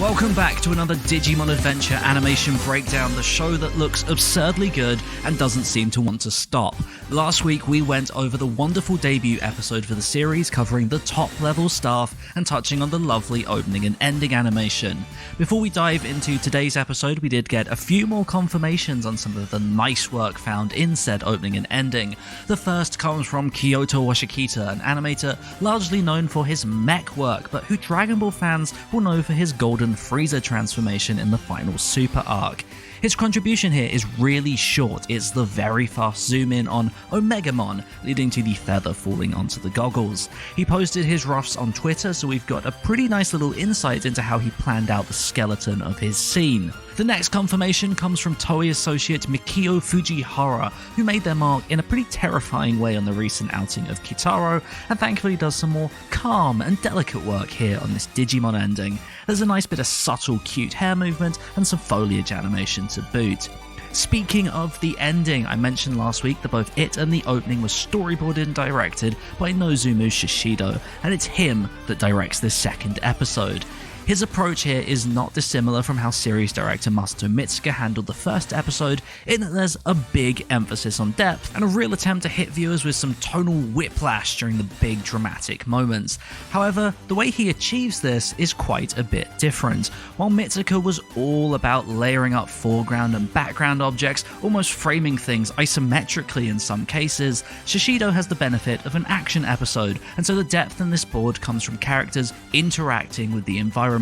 Welcome back to another Digimon Adventure animation breakdown, the show that looks absurdly good and doesn't seem to want to stop. Last week we went over the wonderful debut episode for the series, covering the top level staff and touching on the lovely opening and ending animation. Before we dive into today's episode, we did get a few more confirmations on some of the nice work found in said opening and ending. The first comes from Kyoto Washikita, an animator largely known for his mech work, but who Dragon Ball fans will know for his golden Frieza transformation in the final Super arc. His contribution here is really short. It's the very fast zoom in on Omegamon, leading to the feather falling onto the goggles. He posted his roughs on Twitter, so we've got a pretty nice little insight into how he planned out the skeleton of his scene. The next confirmation comes from Toei associate Mikio Fujihara, who made their mark in a pretty terrifying way on the recent outing of Kitaro, and thankfully does some more calm and delicate work here on this Digimon ending. There's a nice bit of subtle, cute hair movement and some foliage animation to boot. Speaking of the ending, I mentioned last week that both it and the opening was storyboarded and directed by Nozomu Shishido, and it's him that directs this second episode. His approach here is not dissimilar from how series director Masato Mitsuka handled the first episode, in that there's a big emphasis on depth and a real attempt to hit viewers with some tonal whiplash during the big dramatic moments. However, the way he achieves this is quite a bit different. While Mitsuka was all about layering up foreground and background objects, almost framing things isometrically in some cases, Shishido has the benefit of an action episode, and so the depth in this board comes from characters interacting with the environment.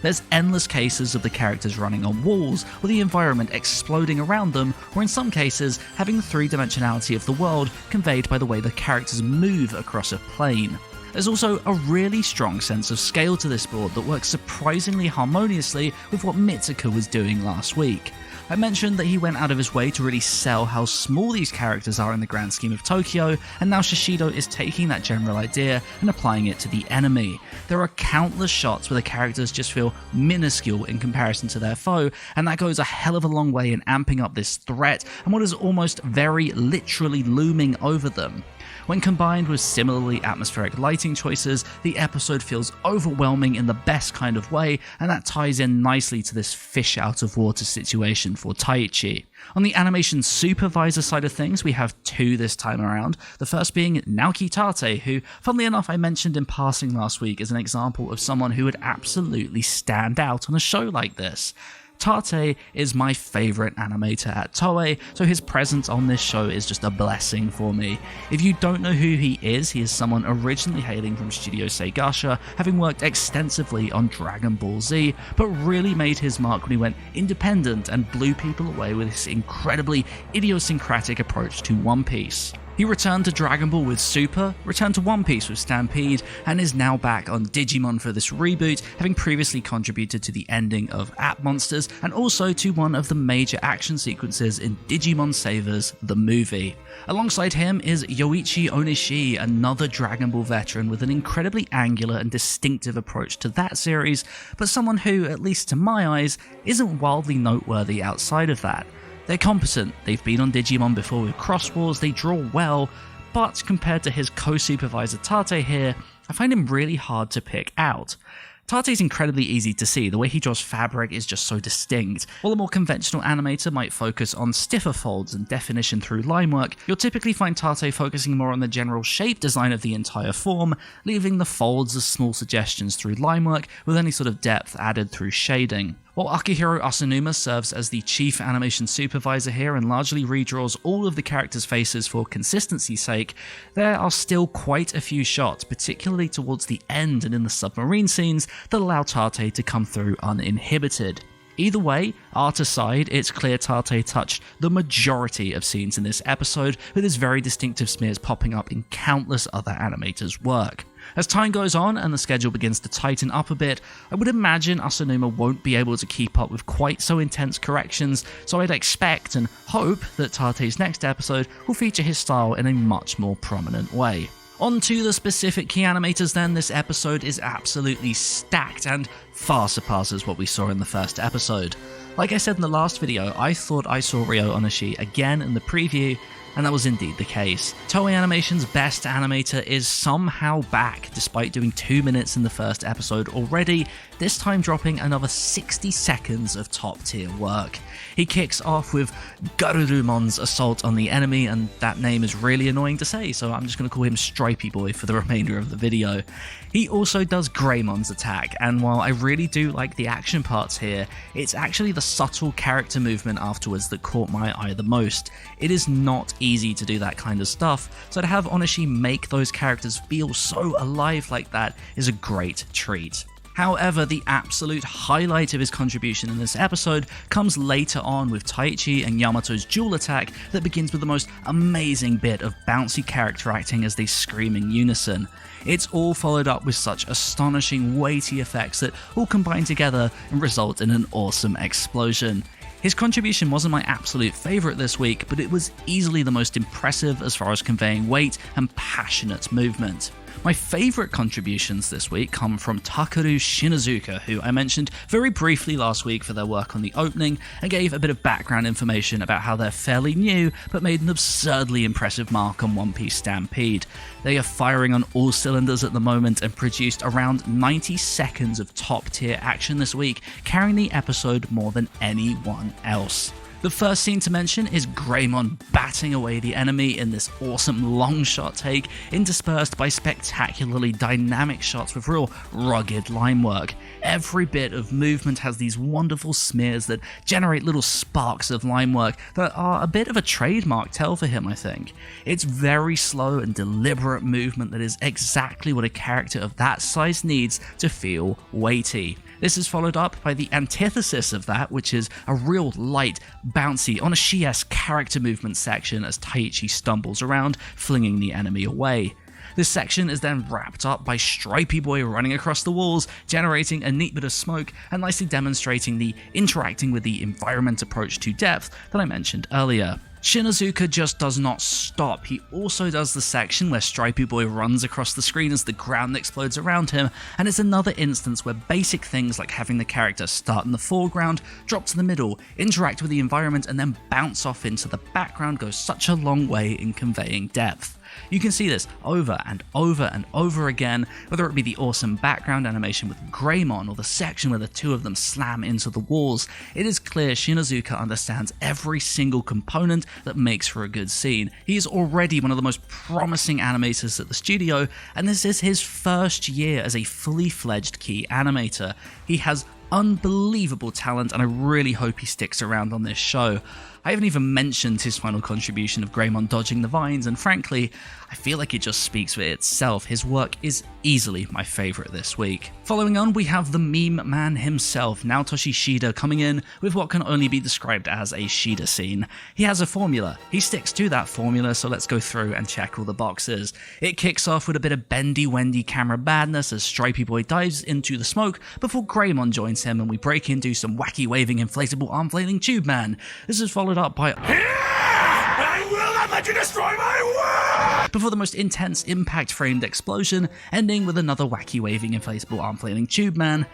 There's endless cases of the characters running on walls, or the environment exploding around them, or in some cases, having the three-dimensionality of the world conveyed by the way the characters move across a plane. There's also a really strong sense of scale to this board that works surprisingly harmoniously with what Mitsuka was doing last week. I mentioned that he went out of his way to really sell how small these characters are in the grand scheme of Tokyo, and now Shishido is taking that general idea and applying it to the enemy. There are countless shots where the characters just feel minuscule in comparison to their foe, and that goes a hell of a long way in amping up this threat and what is almost very literally looming over them. When combined with similarly atmospheric lighting choices, the episode feels overwhelming in the best kind of way, and that ties in nicely to this fish out of water situation for Taichi. On the animation supervisor side of things, we have two this time around, the first being Naoki Tate, who, funnily enough, I mentioned in passing last week as an example of someone who would absolutely stand out on a show like this. Tate is my favourite animator at Toei, so his presence on this show is just a blessing for me. If you don't know who he is someone originally hailing from Studio Seigasha, having worked extensively on Dragon Ball Z, but really made his mark when he went independent and blew people away with his incredibly idiosyncratic approach to One Piece. He returned to Dragon Ball with Super, returned to One Piece with Stampede, and is now back on Digimon for this reboot, having previously contributed to the ending of App Monsters and also to one of the major action sequences in Digimon Savers, the movie. Alongside him is Yoichi Onishi, another Dragon Ball veteran with an incredibly angular and distinctive approach to that series, but someone who, at least to my eyes, isn't wildly noteworthy outside of that. They're competent, they've been on Digimon before with Cross Wars, they draw well, but compared to his co-supervisor Tate here, I find him really hard to pick out. Tate's incredibly easy to see, the way he draws fabric is just so distinct. While a more conventional animator might focus on stiffer folds and definition through line work, you'll typically find Tate focusing more on the general shape design of the entire form, leaving the folds as small suggestions through line work with any sort of depth added through shading. While Akihiro Asanuma serves as the chief animation supervisor here and largely redraws all of the characters' faces for consistency's sake, there are still quite a few shots, particularly towards the end and in the submarine scenes, that allow Tate to come through uninhibited. Either way, art aside, it's clear Tate touched the majority of scenes in this episode, with his very distinctive smears popping up in countless other animators' work. As time goes on and the schedule begins to tighten up a bit, I would imagine Asanuma won't be able to keep up with quite so intense corrections, so I'd expect and hope that Tate's next episode will feature his style in a much more prominent way. On to the specific key animators then, this episode is absolutely stacked and far surpasses what we saw in the first episode. Like I said in the last video, I thought I saw Ryo Onishi again in the preview, And that was indeed the case. Toei Animation's best animator is somehow back, despite doing 2 minutes in the first episode already, this time dropping another 60 seconds of top tier work. He kicks off with Garurumon's assault on the enemy, and that name is really annoying to say, so I'm just going to call him Stripey Boy for the remainder of the video. He also does Greymon's attack, and while I really do like the action parts here, it's actually the subtle character movement afterwards that caught my eye the most. It is not easy to do that kind of stuff, so to have ONISHI make those characters feel so alive like that is a great treat. However, the absolute highlight of his contribution in this episode comes later on with Taichi and Yamato's dual attack that begins with the most amazing bit of bouncy character acting as they scream in unison. It's all followed up with such astonishing, weighty effects that all combine together and result in an awesome explosion. His contribution wasn't my absolute favourite this week, but it was easily the most impressive as far as conveying weight and passionate movement. My favourite contributions this week come from TAKERU SHINOZUKA, who I mentioned very briefly last week for their work on the opening, and gave a bit of background information about how they're fairly new, but made an absurdly impressive mark on One Piece Stampede. They are firing on all cylinders at the moment and produced around 90 seconds of top tier action this week, carrying the episode more than anyone else. The first scene to mention is Greymon batting away the enemy in this awesome long shot take, interspersed by spectacularly dynamic shots with real rugged line work. Every bit of movement has these wonderful smears that generate little sparks of line work that are a bit of a trademark tell for him, I think. It's very slow and deliberate movement that is exactly what a character of that size needs to feel weighty. This is followed up by the antithesis of that, which is a real light, bouncy, ONISHI-esque character movement section as Taichi stumbles around, flinging the enemy away. This section is then wrapped up by Stripey Boy running across the walls, generating a neat bit of smoke and nicely demonstrating the interacting with the environment approach to depth that I mentioned earlier. SHINOZUKA just does not stop. He also does the section where Stripey Boy runs across the screen as the ground explodes around him, and it's another instance where basic things like having the character start in the foreground, drop to the middle, interact with the environment, and then bounce off into the background goes such a long way in conveying depth. You can see this over and over and over again, whether it be the awesome background animation with Greymon or the section where the two of them slam into the walls. It is clear SHINOZUKA understands every single component that makes for a good scene. He is already one of the most promising animators at the studio, and this is his first year as a fully fledged key animator. He has unbelievable talent, and I really hope he sticks around on this show. I haven't even mentioned his final contribution of Greymon dodging the vines, and frankly, I feel like it just speaks for itself. His work is easily my favourite this week. Following on, we have the meme man himself, Naotoshi Shida, coming in with what can only be described as a Shida scene. He has a formula. He sticks to that formula, so let's go through and check all the boxes. It kicks off with a bit of bendy-wendy camera badness as Stripey Boy dives into the smoke before Greymon joins him and we break into some wacky waving inflatable arm flailing tube man. This is followed up by I will not let you destroy my world! Before the most intense impact framed explosion, ending with another wacky waving inflatable arm flailing tube man.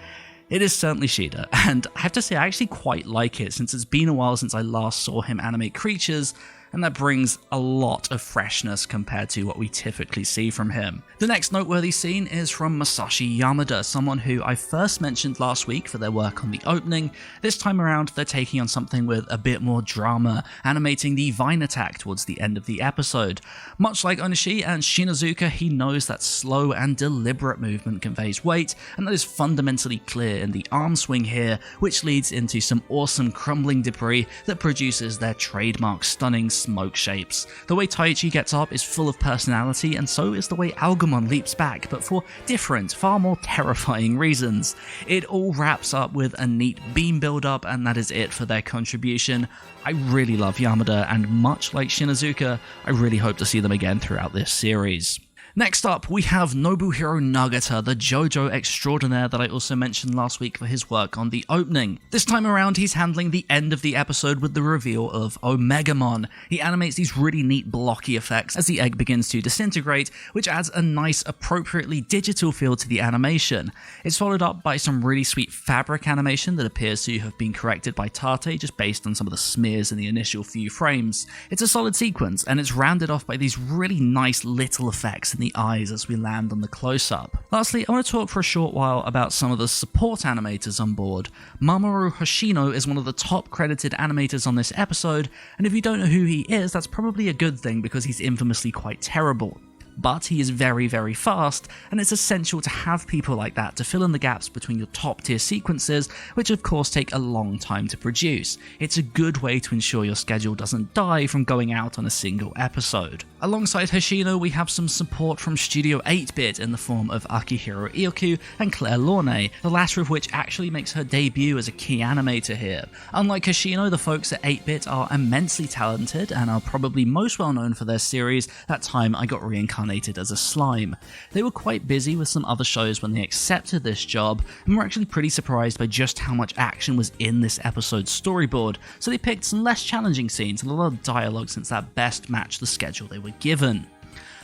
It is certainly Shida, and I have to say I actually quite like it since it's been a while since I last saw him animate creatures, and that brings a lot of freshness compared to what we typically see from him. The next noteworthy scene is from Masashi Yamada, someone who I first mentioned last week for their work on the opening. This time around, they're taking on something with a bit more drama, animating the vine attack towards the end of the episode. Much like ONISHI and SHINOZUKA, he knows that slow and deliberate movement conveys weight, and that is fundamentally clear in the arm swing here, which leads into some awesome crumbling debris that produces their trademark stunning smoke shapes. The way Taichi gets up is full of personality, and so is the way Agumon leaps back, but for different, far more terrifying reasons. It all wraps up with a neat beam build-up, and that is it for their contribution. I really love Yamada, and much like SHINOZUKA, I really hope to see them again throughout this series. Next up, we have Nobuhiro Nagata, the JoJo extraordinaire that I also mentioned last week for his work on the opening. This time around, he's handling the end of the episode with the reveal of Omegamon. He animates these really neat blocky effects as the egg begins to disintegrate, which adds a nice, appropriately digital feel to the animation. It's followed up by some really sweet fabric animation that appears to have been corrected by Tate just based on some of the smears in the initial few frames. It's a solid sequence, and it's rounded off by these really nice little effects in the eyes as we land on the close-up. Lastly, I want to talk for a short while about some of the support animators on board. Mamoru Hoshino is one of the top credited animators on this episode, and if you don't know who he is, that's probably a good thing because he's infamously quite terrible. But he is very, very fast, and it's essential to have people like that to fill in the gaps between your top tier sequences, which of course take a long time to produce. It's a good way to ensure your schedule doesn't die from going out on a single episode. Alongside Hoshino, we have some support from Studio 8-Bit in the form of Akihiro Ioku and Claire Launay, the latter of which actually makes her debut as a key animator here. Unlike Hoshino, the folks at 8-Bit are immensely talented and are probably most well known for their series That Time I Got Reincarnated as a Slime. They were quite busy with some other shows when they accepted this job, and were actually pretty surprised by just how much action was in this episode's storyboard, so they picked some less challenging scenes and a lot of dialogue since that best matched the schedule they were given.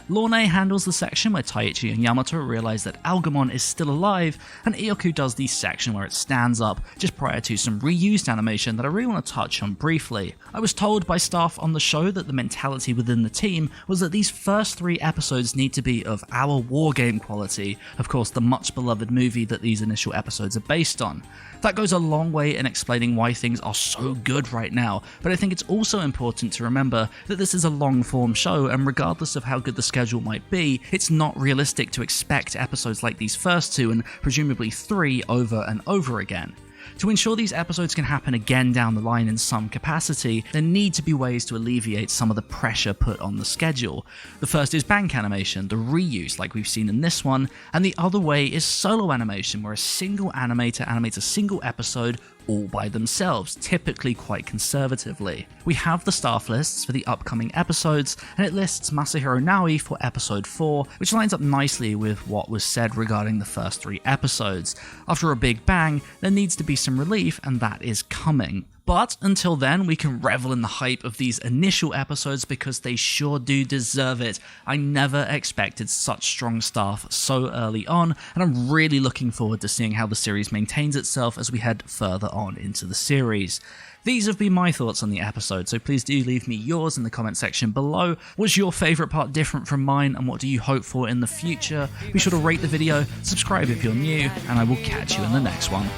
Launay handles the section where Taichi and Yamato realize that Algamon is still alive, and Ioku does the section where it stands up, just prior to some reused animation that I really want to touch on briefly. I was told by staff on the show that the mentality within the team was that these first 3 episodes need to be of our wargame quality, of course the much beloved movie that these initial episodes are based on. That goes a long way in explaining why things are so good right now, but I think it's also important to remember that this is a long form show, and regardless of how good the schedule might be, it's not realistic to expect episodes like these first 2 and presumably 3 over and over again. To ensure these episodes can happen again down the line in some capacity, there need to be ways to alleviate some of the pressure put on the schedule. The first is bank animation, the reuse like we've seen in this one, and the other way is solo animation, where a single animator animates a single episode all by themselves, typically quite conservatively. We have the staff lists for the upcoming episodes, and it lists Masahiro Naoi for episode 4, which lines up nicely with what was said regarding the first 3 episodes. After a big bang, there needs to be some relief, and that is coming. But until then, we can revel in the hype of these initial episodes because they sure do deserve it. I never expected such strong staff so early on, and I'm really looking forward to seeing how the series maintains itself as we head further on into the series. These have been my thoughts on the episode, so please do leave me yours in the comment section below. Was your favourite part different from mine, and what do you hope for in the future? Be sure to rate the video, subscribe if you're new, and I will catch you in the next one.